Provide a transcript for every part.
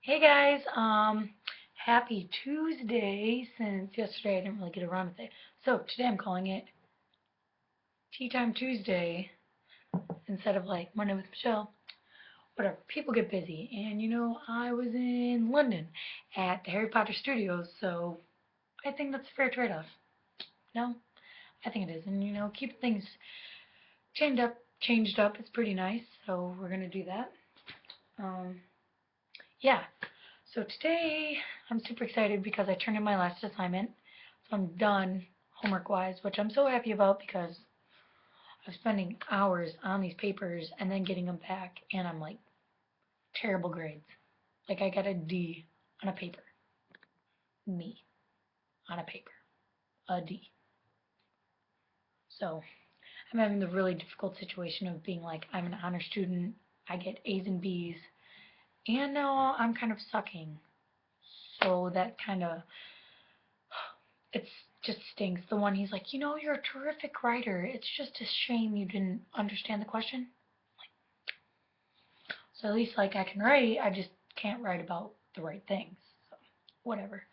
Hey guys, happy Tuesday, since yesterday I didn't really get around with it. So today I'm calling it Tea Time Tuesday instead of like Monday with Michelle. Whatever, people get busy. And I was in London at the Harry Potter Studios, so I think that's a fair trade-off. No? I think it is. And keep things changed up, it's pretty nice, so we're gonna do that. Um, yeah, so today I'm super excited because I turned in my last assignment. So I'm done homework-wise, which I'm so happy about because I'm spending hours on these papers and then getting them back, and I'm like terrible grades. Like I got a D on a paper. Me on a paper. A D. So I'm having the really difficult situation of being like I'm an honor student. I get A's and B's, and now I'm kind of sucking. So that kind of it's just stings. The one he's like, you're a terrific writer. It's just a shame you didn't understand the question. So at least like I can write, I just can't write about the right things. So whatever.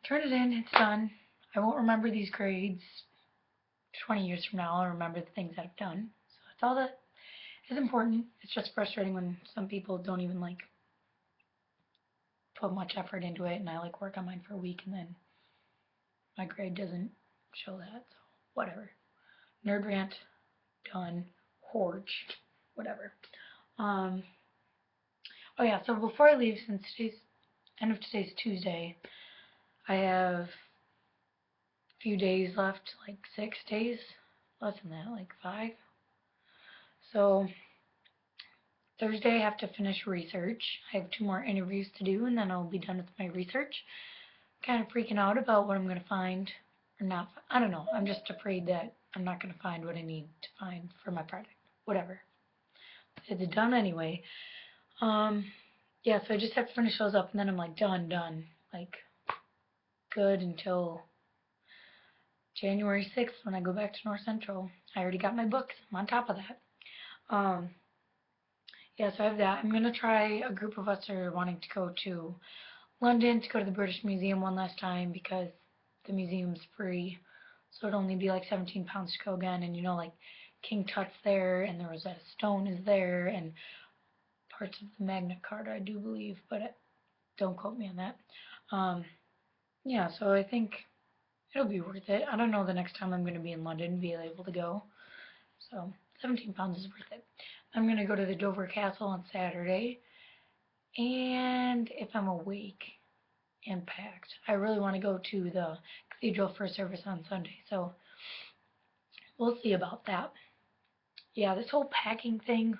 Turn it in, it's done. I won't remember these grades 20 years from now. I'll remember the things that I've done. So that's all that is important. It's just frustrating when some people don't even like put much effort into it, and I like work on mine for a week and then my grade doesn't show that. So whatever. Nerd rant done. Horge, whatever. Um, oh yeah, so before I leave, since today's end of today's Tuesday, I have a few days left, like 6 days, less than that, like 5. So Thursday I have to finish research. I have 2 more interviews to do, and then I'll be done with my research. Kind of freaking out about what I'm gonna find or not. I don't know. I'm just afraid that I'm not gonna find what I need to find for my project. Whatever. It's done anyway. Um, yeah, so I just have to finish those up, and then I'm like done. Like good until January 6th when I go back to North Central. I already got my books. I'm on top of that. Um, yeah, so I have that. I'm gonna try. A group of us are wanting to go to London to go to the British Museum one last time because the museum's free. So it'd only be like 17 pounds to go again. And like King Tut's there, and the Rosetta Stone is there, and parts of the Magna Carta, I do believe, but don't quote me on that. Um, yeah, so I think it'll be worth it. I don't know the next time I'm going to be in London and be able to go. So 17 pounds is worth it. I'm going to go to the Dover Castle on Saturday. And if I'm awake and packed, I really want to go to the cathedral for a service on Sunday. So we'll see about that. Yeah, this whole packing thing,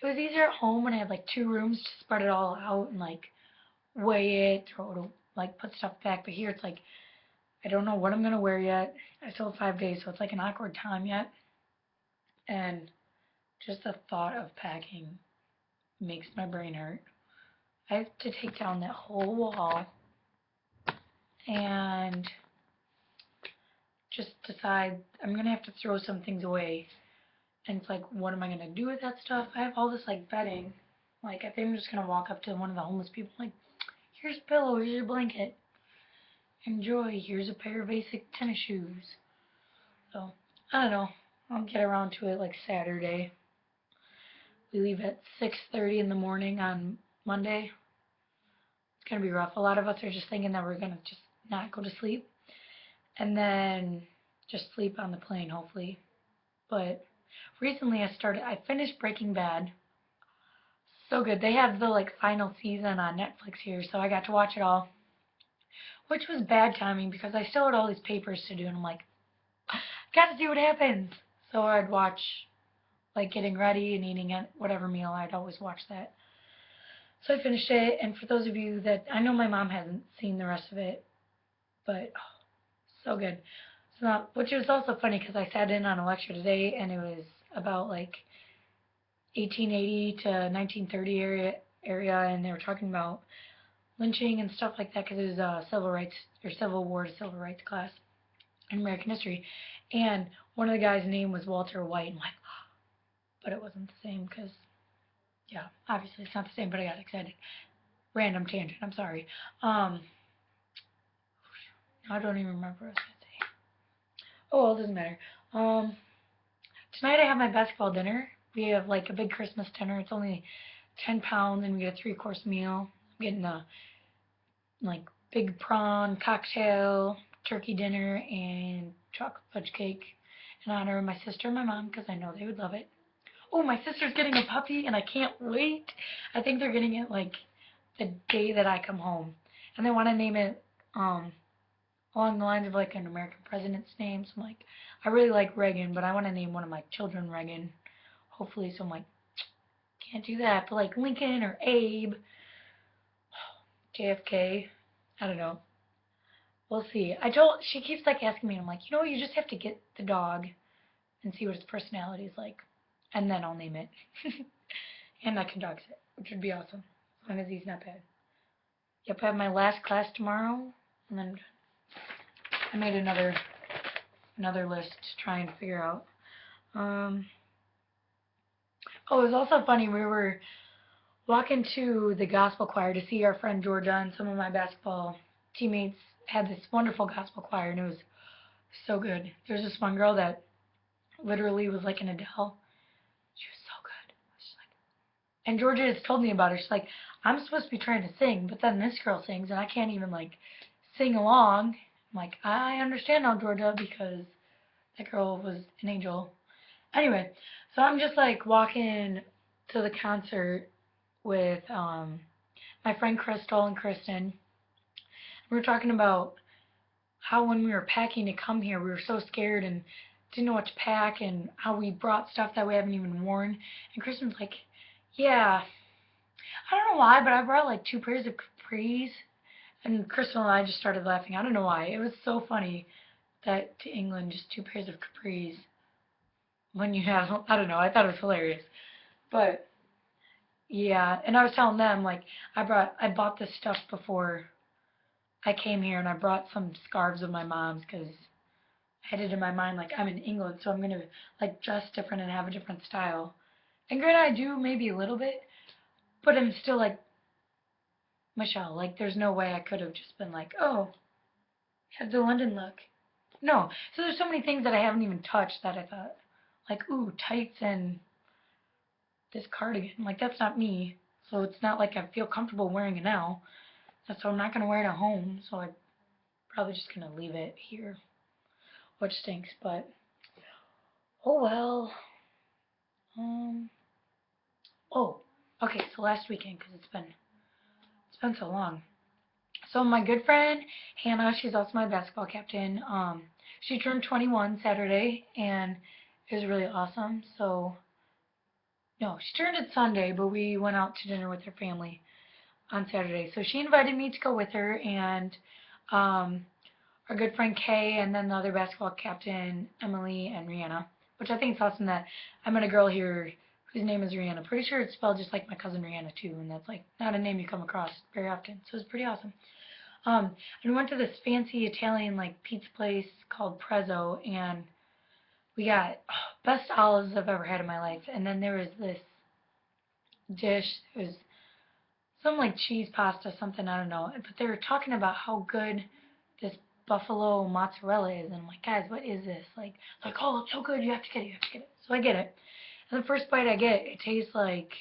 it was easier at home when I had like 2 rooms to spread it all out and like weigh it or like put stuff back. But here it's like I don't know what I'm gonna wear yet. I still have 5 days, so it's like an awkward time yet. And just the thought of packing makes my brain hurt. I have to take down that whole wall and just decide I'm gonna have to throw some things away. And it's like, what am I gonna do with that stuff? I have all this like bedding. Like I think I'm just gonna walk up to one of the homeless people like, here's a pillow, here's your blanket. Enjoy, here's a pair of basic tennis shoes. So I don't know. I'll get around to it like Saturday. We leave at 6:30 in the morning on Monday. It's gonna be rough. A lot of us are just thinking that we're gonna just not go to sleep and then just sleep on the plane, hopefully. But recently I finished Breaking Bad. So good. They have the like final season on Netflix here, so I got to watch it all, which was bad timing because I still had all these papers to do, and I'm like, got to see what happens. So I'd watch like getting ready and eating at whatever meal. I'd always watch that. So I finished it, and for those of you that I know my mom hasn't seen the rest of it, but oh, so good. So now, which was also funny because I sat in on a lecture today, and it was about like 1880 to 1930 area, and they were talking about lynching and stuff like that because it was a civil rights or civil war to civil rights class in American history, and one of the guys' name was Walter White, and I'm like, but it wasn't the same because Yeah, obviously it's not the same, but I got excited. Random tangent. I'm sorry. Um, I don't even remember what I was gonna say. Oh, well, it doesn't matter. Um, Tonight I have my basketball dinner. We have like a big Christmas dinner. It's only 10 pounds, and we get a 3-course meal. I'm getting a like big prawn cocktail, turkey dinner, and chocolate fudge cake in honor of my sister and my mom because I know they would love it. Oh, my sister's getting a puppy, and I can't wait. I think they're getting it like the day that I come home, and they want to name it um along the lines of like an American president's name. So I'm like, I really like Reagan, but I want to name one of my children Reagan. Hopefully, so I'm like, can't do that. But like Lincoln or Abe, JFK, I don't know. We'll see. She keeps like asking me, and I'm like, you just have to get the dog and see what its personality is like, and then I'll name it. And I can dog sit, which would be awesome, as long as he's not bad. Yep, I have my last class tomorrow, and then I made another list to try and figure out. Um, oh, it was also funny. We were walking to the gospel choir to see our friend Georgia, and some of my basketball teammates had this wonderful gospel choir, and it was so good. There's this one girl that literally was like an Adele. She was so good. She's like, and Georgia has told me about her. She's like, I'm supposed to be trying to sing, but then this girl sings, and I can't even like sing along. I'm like, I understand now, Georgia, because that girl was an angel. Anyway, so I'm just like walking to the concert with my friend Crystal and Kristen. We were talking about how when we were packing to come here, we were so scared and didn't know what to pack, and how we brought stuff that we haven't even worn. And Kristen was like, yeah, I don't know why, but I brought like 2 pairs of capris. And Crystal and I just started laughing. I don't know why. It was so funny that to England, just 2 pairs of capris when you have, I don't know, I thought it was hilarious. But yeah, and I was telling them like I bought this stuff before I came here, and I brought some scarves of my mom's because I had it in my mind like I'm in England, so I'm gonna like dress different and have a different style. And granted, I do maybe a little bit, but I'm still like Michelle. Like there's no way I could have just been like, oh, have the London look. No. So there's so many things that I haven't even touched that I thought like, ooh, tights and this cardigan. Like that's not me. So it's not like I feel comfortable wearing it now. So I'm not gonna wear it at home. So I'm probably just gonna leave it here, which stinks. But oh well. Um. Oh. Okay. So last weekend, because it's been so long. So my good friend Hannah, she's also my basketball captain. She turned 21 Saturday, and it was really awesome. So no, she turned it Sunday, but we went out to dinner with her family on Saturday. So she invited me to go with her, and um, our good friend Kay, and then the other basketball captain, Emily and Rihanna, which I think is awesome that I met a girl here whose name is Rihanna. Pretty sure it's spelled just like my cousin Rihanna too, and that's like not a name you come across very often. So it's pretty awesome. And we went to this fancy Italian like pizza place called Prezzo, and we got best olives I've ever had in my life. And then there was this dish. It was some like cheese pasta, something I don't know. But they were talking about how good this buffalo mozzarella is, and I'm like, guys, what is this? Like, oh, it's so good, you have to get it, you have to get it. So I get it, and the first bite I get, it tastes like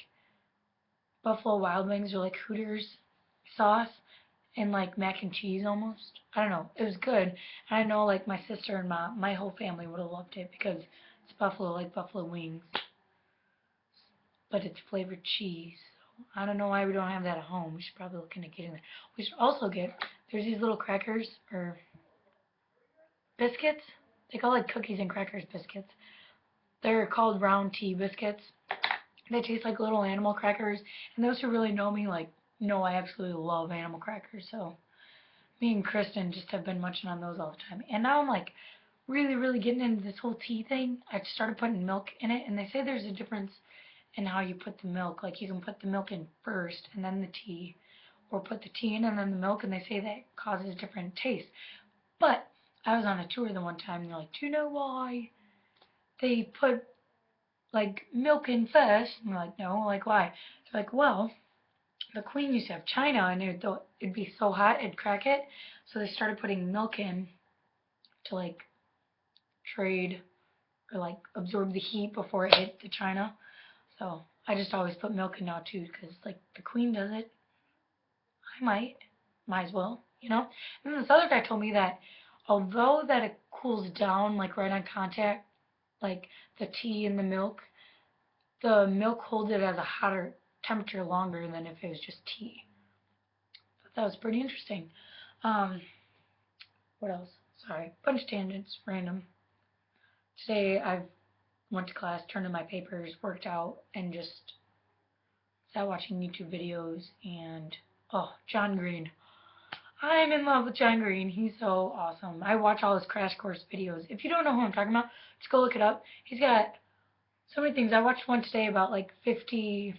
Buffalo Wild Wings or like Hooters sauce and like mac and cheese almost. I don't know. It was good, and I know like my sister and my whole family would have loved it because it's buffalo like buffalo wings, but it's flavored cheese. I don't know why we don't have that at home. We should probably look into getting that. We should also get, there's these little crackers or biscuits. They call like cookies and crackers biscuits. They're called round tea biscuits. They taste like little animal crackers. And those who really know me like know I absolutely love animal crackers. So me and Kristen just have been munching on those all the time. And now I'm like really, really getting into this whole tea thing. I started putting milk in it, and they say there's a difference in how you put the milk. Like you can put the milk in first and then the tea, or put the tea in and then the milk, and they say that causes a different taste. But I was on a tour the one time, and they're like, do you know why they put like milking first. And we're like, no, like why? It's like, well, the queen used to have china and it'd be so hot it'd crack it. So they started putting milk in to like trade or like absorb the heat before it hit the china. So I just always put milk in now too because like the queen does it. I might as well, you know. And then this other guy told me that although that it cools down like right on contact, like the tea and the milk holds it at a hotter temperature longer than if it was just tea. But that was pretty interesting. Um, what else? Sorry, bunch of tangents, random. Today I went to class, turned in my papers, worked out, and just sat watching YouTube videos. And oh, John Green. I'm in love with John Green. He's so awesome. I watch all his Crash Course videos. If you don't know who I'm talking about, just go look it up. He's got so many things. I watched one today about like 50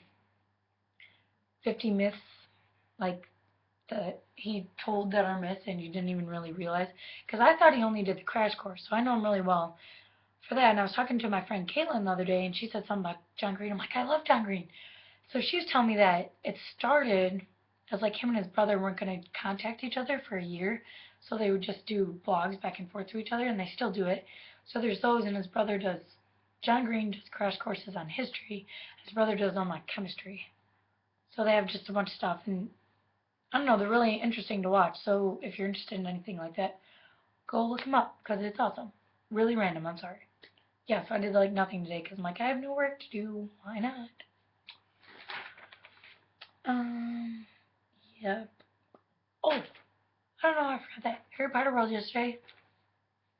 myths, like that he told that are myths and you didn't even really realize. Because I thought he only did the Crash Course, so I know him really well for that. And I was talking to my friend Caitlin the other day, and she said something about John Green. I'm like, I love John Green. So she was telling me that it started as like him and his brother weren't going to contact each other for a year, so they would just do blogs back and forth to each other, and they still do it. So there's those, and his brother does. John Green does crash courses on history. His brother does on like chemistry. So they have just a bunch of stuff, and I don't know, they're really interesting to watch. So if you're interested in anything like that, go look them up because it's awesome. Really random. I'm sorry. Yeah, so I did like nothing today because I'm like I have no work to do. Why not? Um, yep. Oh, I don't know, I forgot that. Harry Potter World yesterday.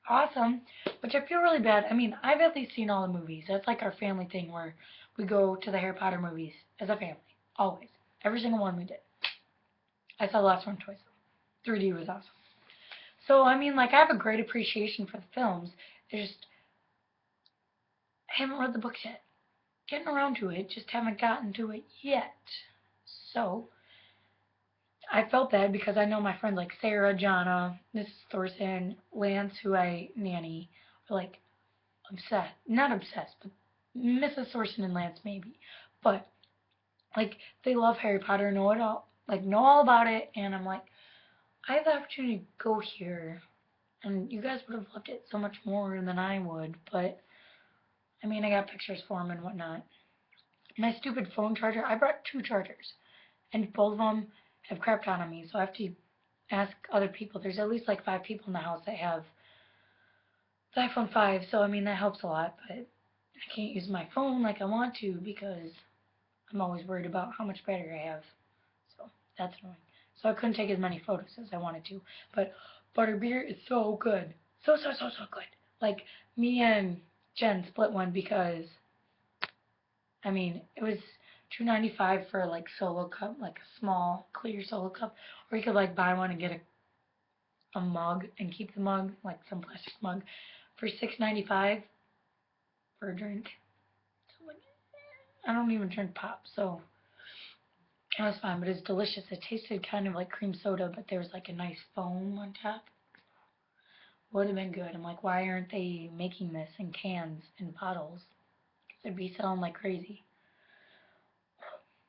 Awesome. Which I feel really bad. I mean, I've at least seen all the movies. That's like our family thing where we go to the Harry Potter movies as a family. Always. Every single one we did. I saw the last one twice. 3D was awesome. So, I mean, like, I have a great appreciation for the films. I just haven't read the books yet. Getting around to it, just haven't gotten to it yet. So, I felt bad because I know my friends like Sarah, Jonna, Mrs. Thorson, Lance, who I nanny, are like obsessed. Not obsessed, but Mrs. Thorson and Lance maybe. But like they love Harry Potter, know it all, like know all about it, and I'm like, I have the opportunity to go here, and you guys would have loved it so much more than I would. But I mean, I got pictures for them and whatnot. My stupid phone charger. I brought two chargers, and both of them have crapped out on me, so I have to ask other people. There's at least like 5 people in the house that have the iPhone 5, so I mean that helps a lot, but I can't use my phone like I want to because I'm always worried about how much battery I have. So that's annoying. So I couldn't take as many photos as I wanted to. But butterbeer is so good. So good. Like me and Jen split one because I mean it was $2.95 for like solo cup, like a small clear solo cup, or you could like buy one and get a mug and keep the mug, like some plastic mug, for $6.95 for a drink. So like, I don't even drink pop, so it was fine, but it's delicious. It tasted kind of like cream soda, but there was like a nice foam on top. Would have been good. I'm like, why aren't they making this in cans and bottles? Because it'd be selling like crazy.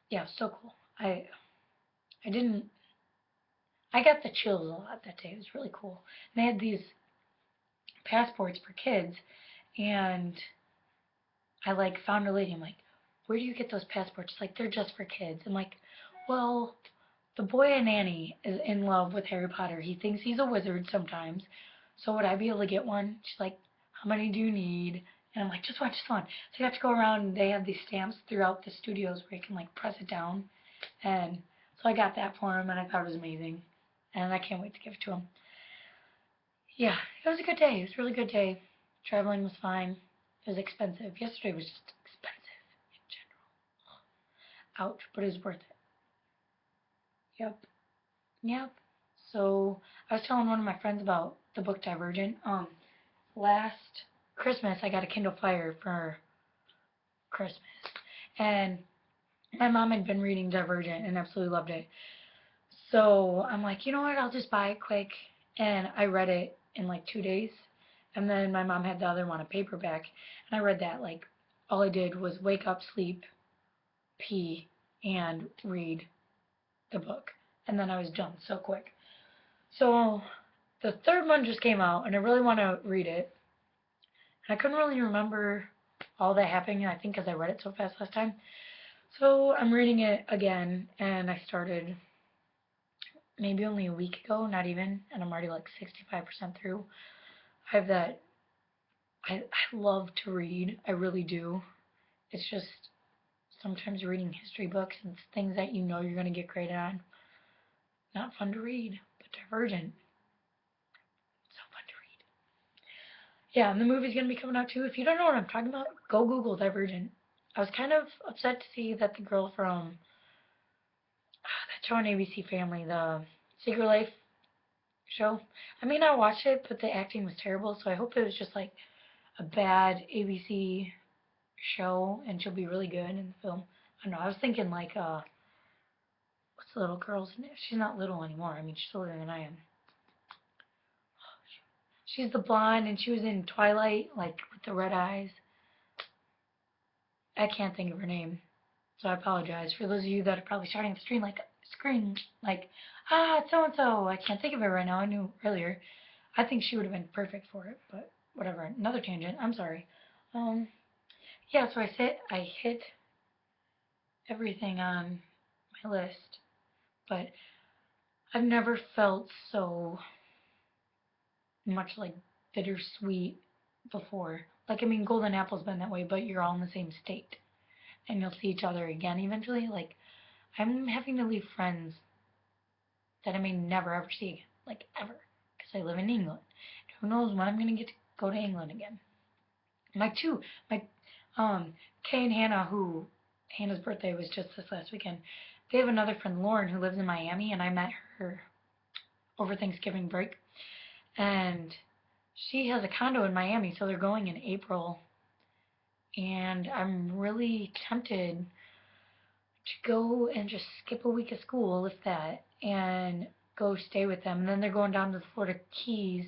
Yeah, so cool. I didn't. I got the chills a lot that day. It was really cool. And they had these passports for kids, and I like found a lady. I'm like, where do you get those passports? Like they're just for kids. I'm like, well, the boy in Annie is in love with Harry Potter. He thinks he's a wizard sometimes. So would I be able to get one? She's like, how many do you need? And I'm like, just one, just one. So you have to go around and they have these stamps throughout the studios where you can like press it down. And so I got that for him and I thought it was amazing. And I can't wait to give it to him. Yeah, it was a good day. It was a really good day. Traveling was fine. It was expensive. Yesterday was just expensive in general. Ouch, but it was worth it. Yep. Yep. So I was telling one of my friends about the book Divergent. Last Christmas I got a Kindle Fire for Christmas, and my mom had been reading Divergent and absolutely loved it. So I'm like, you know what? I'll just buy it quick, and I read it in like 2 days. And then my mom had the other one, a paperback, and I read that like all I did was wake up, sleep, pee, and read the book. And then I was done so quick. So the third one just came out, and I really want to read it. And I couldn't really remember all that happened, I think, because I read it so fast last time. So I'm reading it again, and I started maybe only a week ago, not even, and I'm already like 65% through. I have that. I love to read. I really do. It's just sometimes reading history books and things that you know you're going to get graded on. Not fun to read, but Divergent. So fun to read. Yeah, and the movie's going to be coming out too. If you don't know what I'm talking about, go Google Divergent. I was kind of upset to see that the girl from that show on ABC Family, the Secret Life show. I mean, I watched it, but the acting was terrible, so I hope it was just like a bad ABC show and she'll be really good in the film. I don't know. I was thinking like what's the little girl's name? She's not little anymore. I mean, she's older than I am. She's the blonde and she was in Twilight, like with the red eyes. I can't think of her name, so I apologize for those of you that are probably starting the screen like it's so and so. I can't think of it right now. I knew earlier. I think she would have been perfect for it, but whatever. Another tangent. I'm sorry. Um, yeah. So I hit everything on my list, but I've never felt so much like bittersweet before. Like, I mean, Golden Apple's been that way, but you're all in the same state and you'll see each other again eventually. Like, I'm having to leave friends that I may never ever see again, like ever, because I live in England. Who knows when I'm gonna get to go to England again? My Kay and Hannah, who Hannah's birthday was just this last weekend. They have another friend, Lauren, who lives in Miami, and I met her over Thanksgiving break, and she has a condo in Miami, so they're going in April, and I'm really tempted to go and just skip a week of school, if that, and go stay with them. And then they're going down to the Florida Keys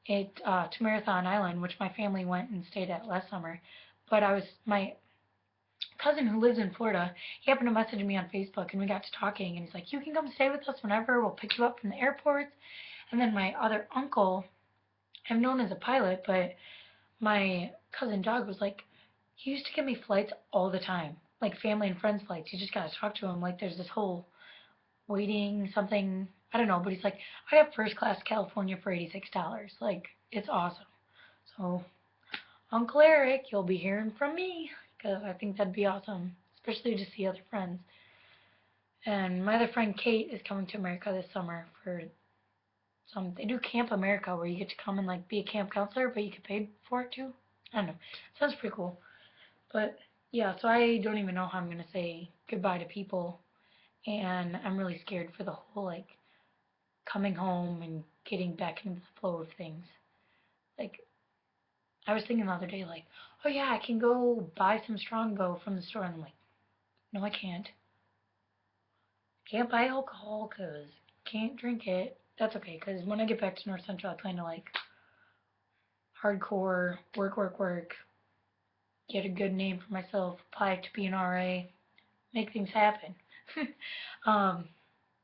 to Marathon Island, which my family went and stayed at last summer. But my cousin who lives in Florida, he happened to message me on Facebook, and we got to talking, and he's like, you can come stay with us whenever. We'll pick you up from the airport. And then my other uncle, I'm known as a pilot, but my cousin Doug was like, he used to give me flights all the time, like family and friends flights. You just gotta talk to him. Like there's this whole waiting something. I don't know, but he's like, I got first class California for $86. Like it's awesome. So Uncle Eric, you'll be hearing from me because I think that'd be awesome, especially to see other friends. And my other friend Kate is coming to America this summer for they do Camp America where you get to come and like be a camp counselor, but you get paid for it too. I don't know. Sounds pretty cool. But yeah, so I don't even know how I'm gonna say goodbye to people, and I'm really scared for the whole like coming home and getting back into the flow of things. Like I was thinking the other day, like, oh yeah, I can go buy some Strongbow from the store, and I'm like, no, I can't. Can't buy alcohol because can't drink it. That's okay, because when I get back to North Central, I plan to like hardcore work, get a good name for myself, apply to be an RA, make things happen. um,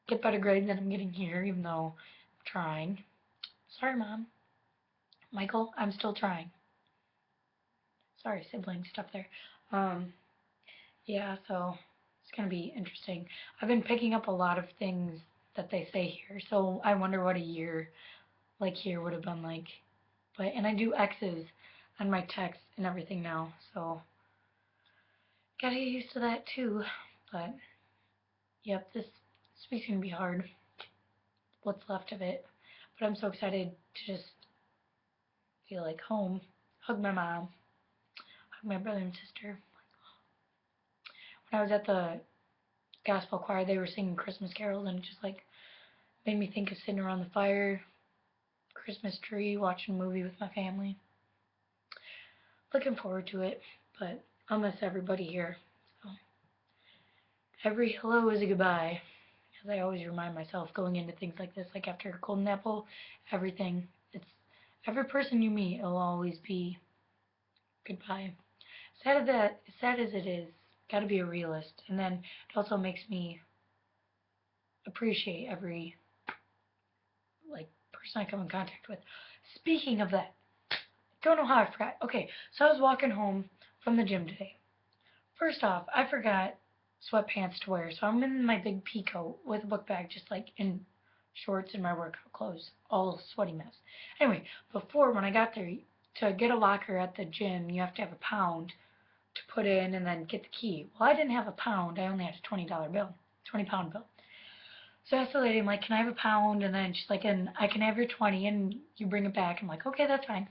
get better grades than I'm getting here, even though I'm trying. Sorry, Mom. Michael, I'm still trying. Sorry, sibling stuff there. Um, yeah, so it's gonna be interesting. I've been picking up a lot of things that they say here, so I wonder what a year like here would have been like. But and I do X's on my text and everything now, so gotta get used to that too. But yep, this week's gonna be hard. What's left of it. But I'm so excited to just feel like home. Hug my mom, hug my brother and sister. When I was at the gospel choir, they were singing Christmas carols, and it just like made me think of sitting around the fire, Christmas tree, watching a movie with my family. Looking forward to it, but I'll miss everybody here. So every hello is a goodbye, as I always remind myself going into things like this, like after Golden Apple, every person you meet, it'll always be goodbye. sad as it is, gotta be a realist. And then it also makes me appreciate every like person I come in contact with. Speaking of that, don't know how I forgot. Okay, so I was walking home from the gym today. First off, I forgot sweatpants to wear, so I'm in my big pea coat with a book bag, just like in shorts and my workout clothes, all sweaty mess. Anyway, before when I got there, to get a locker at the gym, you have to have a pound to put in and then get the key. Well, I didn't have a pound. I only had a $20 bill, 20-pound bill. So I asked the lady, I'm like, can I have a pound? And then she's like, and I can have your 20 and you bring it back. I'm like, okay, that's fine.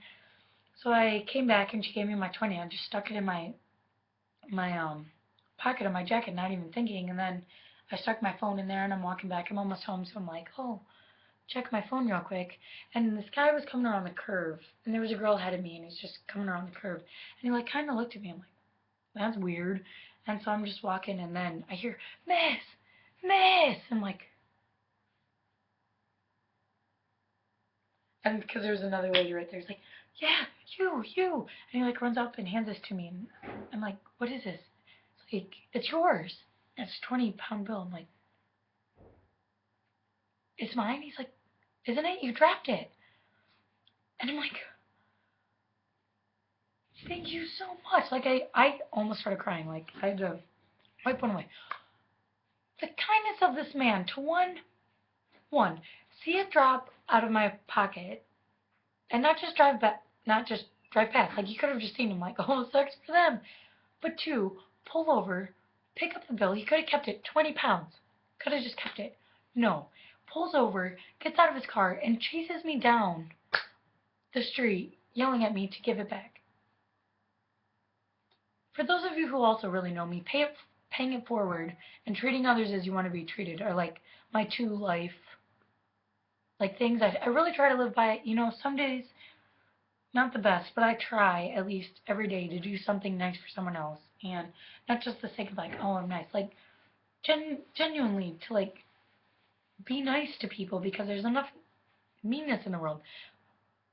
So I came back and she gave me my 20. I just stuck it in my pocket of my jacket, not even thinking. And then I stuck my phone in there and I'm walking back. I'm almost home, so I'm like, oh, check my phone real quick. And this guy was coming around the curve, and there was a girl ahead of me, and he's just coming around the curve. And he like kind of looked at me. I'm like, that's weird. And so I'm just walking, and then I hear, Miss, Miss. I'm like, and because there's another lady right there. He's like, yeah, you. And he like runs up and hands this to me, and I'm like, what is this? It's like, it's yours. And it's a 20-pound bill. I'm like, it's mine? He's like, isn't it? You dropped it. And I'm like, thank you so much. Like, I almost started crying. Like, I had to wipe one away. The kindness of this man to one, see it drop out of my pocket, and not just drive back, not just drive past. Like, you could have just seen him, like, oh, sucks for them. But two, pull over, pick up the bill. He could have kept it, 20 pounds. Could have just kept it. No. Pulls over, gets out of his car, and chases me down the street, yelling at me to give it back. For those of you who also really know me, paying it forward and treating others as you want to be treated are like my two life like things I really try to live by. You know, some days not the best, but I try at least every day to do something nice for someone else, and not just the sake of like, oh, I'm nice, like genuinely to like be nice to people because there's enough meanness in the world.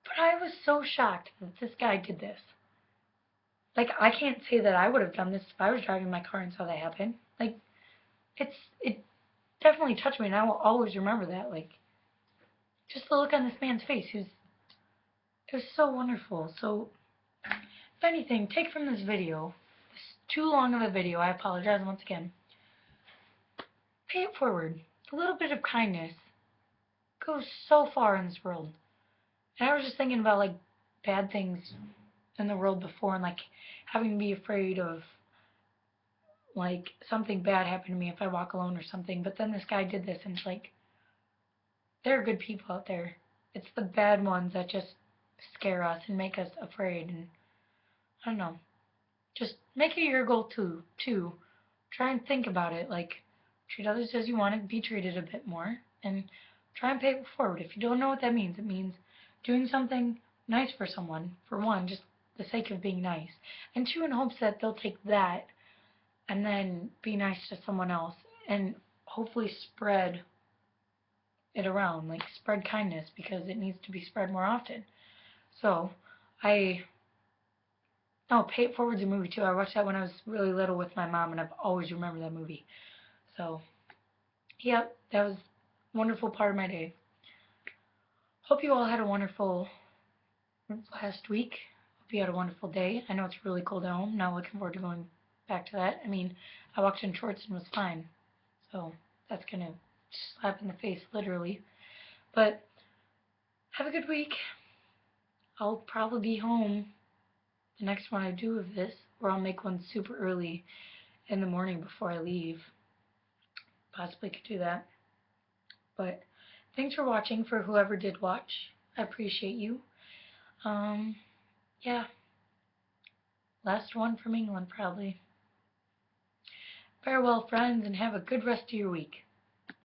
But I was so shocked that this guy did this. Like, I can't say that I would have done this if I was driving my car and saw that happen. Like, it definitely touched me, and I will always remember that. Like, just the look on this man's face, it was so wonderful. So, if anything, take from this video, this too long of a video, I apologize once again. Pay it forward. A little bit of kindness goes so far in this world. And I was just thinking about, like, bad things in the world before, and like having to be afraid of like something bad happened to me if I walk alone or something. But then this guy did this, and it's like, there are good people out there. It's the bad ones that just scare us and make us afraid. And I don't know, just make it your goal to try and think about it. Like, treat others as you want to be treated a bit more, and try and pay it forward. If you don't know what that means, it means doing something nice for someone, for one, just the sake of being nice, and two, in hopes that they'll take that and then be nice to someone else and hopefully spread it around, like spread kindness, because it needs to be spread more often. So Pay It Forward's a movie too. I watched that when I was really little with my mom, and I've always remembered that movie. So yep, that was a wonderful part of my day. Hope you all had a wonderful last week. Hope you had a wonderful day. I know it's really cold at home. Not looking forward to going back to that. I mean, I walked in shorts and was fine. So that's going to slap in the face, literally. But have a good week. I'll probably be home the next one I do of this, or I'll make one super early in the morning before I leave. Possibly could do that. But thanks for watching, for whoever did watch. I appreciate you. Yeah. Last one from England, probably. Farewell, friends, and have a good rest of your week.